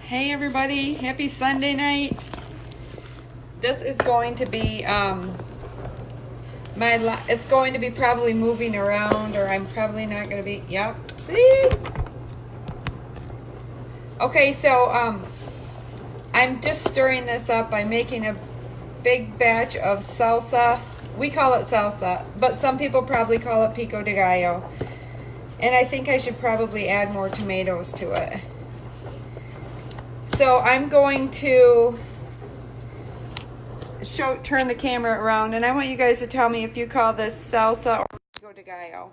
Hey everybody, happy Sunday night. This is going to be it's going to be probably moving around, or I'm probably not going to be, yep, see? Okay, so I'm just stirring this up by making a big batch of salsa. We call it salsa, but some people probably call it pico de gallo. And I think I should probably add more tomatoes to it. So I'm going to turn the camera around, and I want you guys to tell me if you call this salsa or pico de gallo.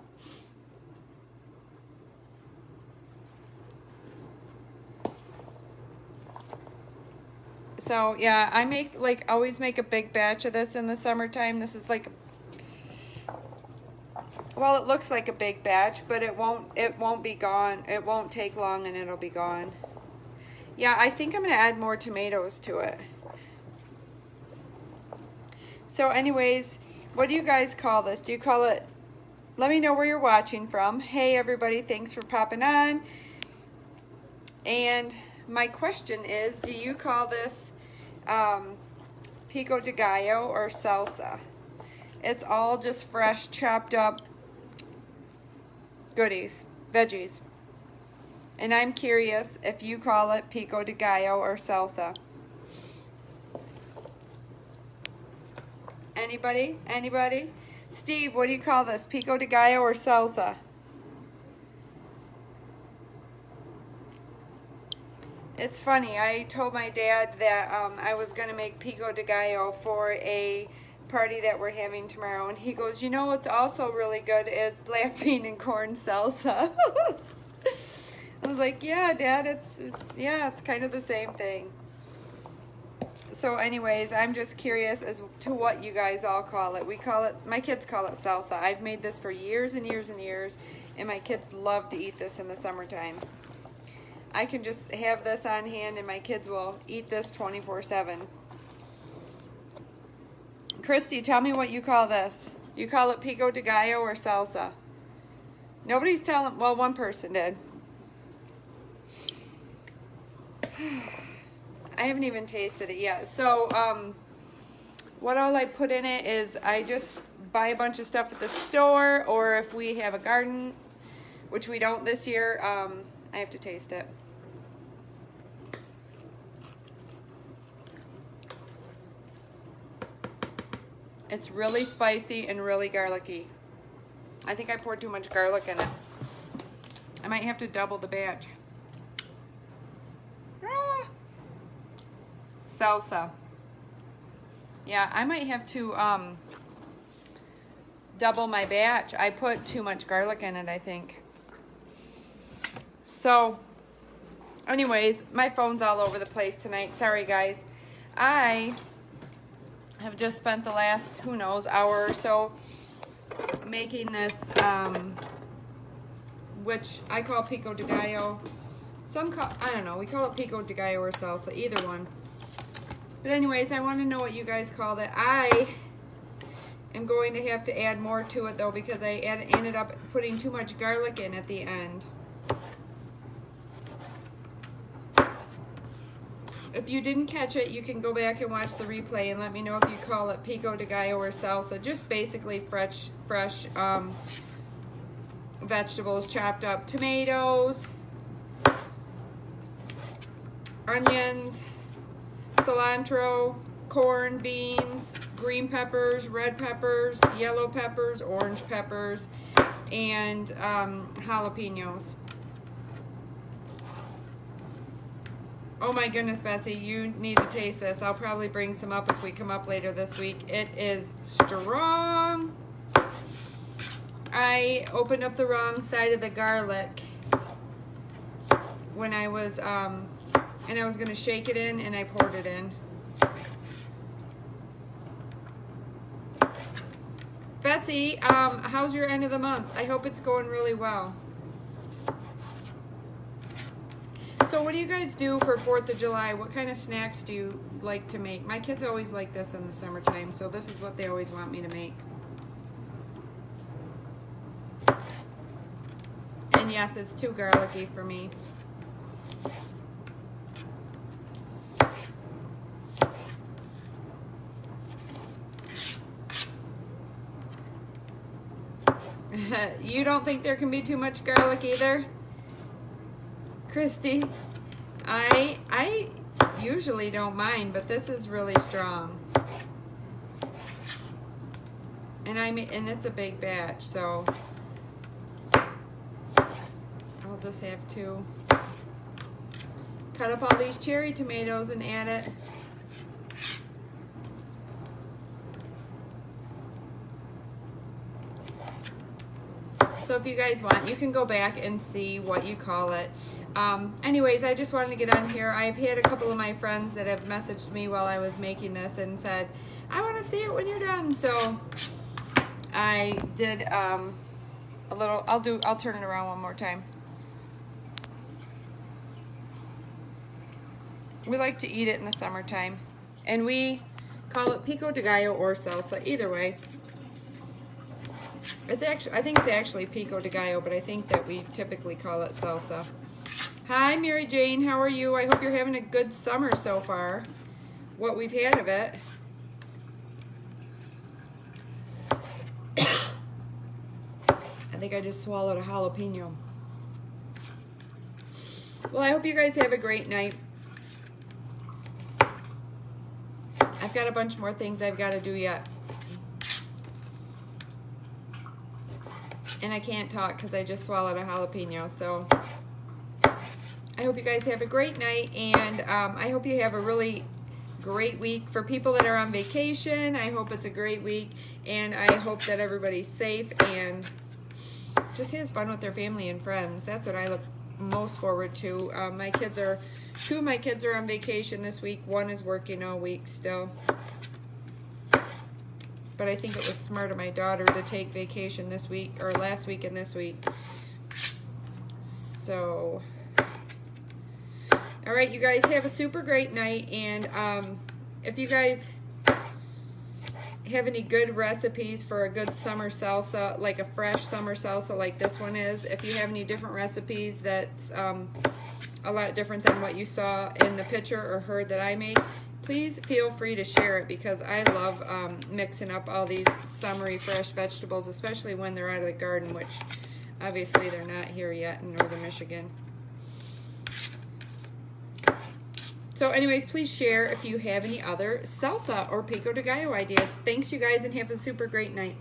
So yeah, I always make a big batch of this in the summertime. This is like, well, it looks like a big batch, but it won't be gone. It won't take long and it'll be gone. Yeah, I think I'm going to add more tomatoes to it. So anyways, what do you guys call this? Do you call it, let me know where you're watching from. Hey everybody, thanks for popping on. And my question is, do you call this pico de gallo or salsa? It's all just fresh, chopped up goodies, veggies. And I'm curious if you call it pico de gallo or salsa. Anybody? Anybody? Steve, what do you call this? Pico de gallo or salsa? It's funny, I told my dad that I was going to make pico de gallo for a party that we're having tomorrow, and he goes, you know what's also really good is black bean and corn salsa. I was like, yeah, Dad, it's kind of the same thing. So anyways, I'm just curious as to what you guys all call it. My kids call it salsa. I've made this for years and years and years, and my kids love to eat this in the summertime. I can just have this on hand and my kids will eat this 24/7. Christy, tell me what you call this. You call it pico de gallo or salsa? Nobody's telling, well, one person did. I haven't even tasted it yet. So, what all I put in it is I just buy a bunch of stuff at the store, or if we have a garden, which we don't this year, I have to taste it. It's really spicy and really garlicky. I think I poured too much garlic in it. I might have to double the batch. Salsa. Yeah, I might have to double my batch. I put too much garlic in it, I think. So, anyways, my phone's all over the place tonight. Sorry, guys. I have just spent the last, who knows, hour or so making this, which I call pico de gallo. Some call, I don't know, we call it pico de gallo or salsa, either one. But anyways, I want to know what you guys called it. I am going to have to add more to it though, because I ended up putting too much garlic in at the end. If you didn't catch it, you can go back and watch the replay and let me know if you call it pico de gallo or salsa. Just basically fresh vegetables chopped up. Tomatoes, onions, cilantro, corn, beans, green peppers, red peppers, yellow peppers, orange peppers, and jalapenos. Oh my goodness, Betsy, you need to taste this. I'll probably bring some up if we come up later this week. It is strong. I opened up the wrong side of the garlic when I was, and I was going to shake it in, and I poured it in. Betsy, how's your end of the month? I hope it's going really well. So what do you guys do for 4th of July? What kind of snacks do you like to make? My kids always like this in the summertime, so this is what they always want me to make. And yes, it's too garlicky for me. You don't think there can be too much garlic either? Christy, I usually don't mind, but this is really strong. And it's a big batch, so I'll just have to cut up all these cherry tomatoes and add it. So if you guys want, you can go back and see what you call it. Anyways, I just wanted to get on here. I've had a couple of my friends that have messaged me while I was making this and said, I want to see it when you're done. So I did a little, I'll turn it around one more time. We like to eat it in the summertime, and we call it pico de gallo or salsa, either way. It's actually, I think it's actually pico de gallo, but I think that we typically call it salsa. Hi, Mary Jane, how are you? I hope you're having a good summer so far, what we've had of it. I think I just swallowed a jalapeno. Well, I hope you guys have a great night. I've got a bunch more things I've got to do yet. And I can't talk because I just swallowed a jalapeno. So I hope you guys have a great night, and I hope you have a really great week. For people that are on vacation, I hope it's a great week, and I hope that everybody's safe and just has fun with their family and friends. That's what I look most forward to. Two of my kids are on vacation this week. One is working all week still. But I think it was smart of my daughter to take vacation this week, or last week and this week. So, all right, you guys have a super great night. And if you guys have any good recipes for a good summer salsa, like a fresh summer salsa like this one is, if you have any different recipes that's a lot different than what you saw in the picture or heard that I make, please feel free to share it, because I love mixing up all these summery fresh vegetables, especially when they're out of the garden, which obviously they're not here yet in northern Michigan. So anyways, please share if you have any other salsa or pico de gallo ideas. Thanks, you guys, and have a super great night.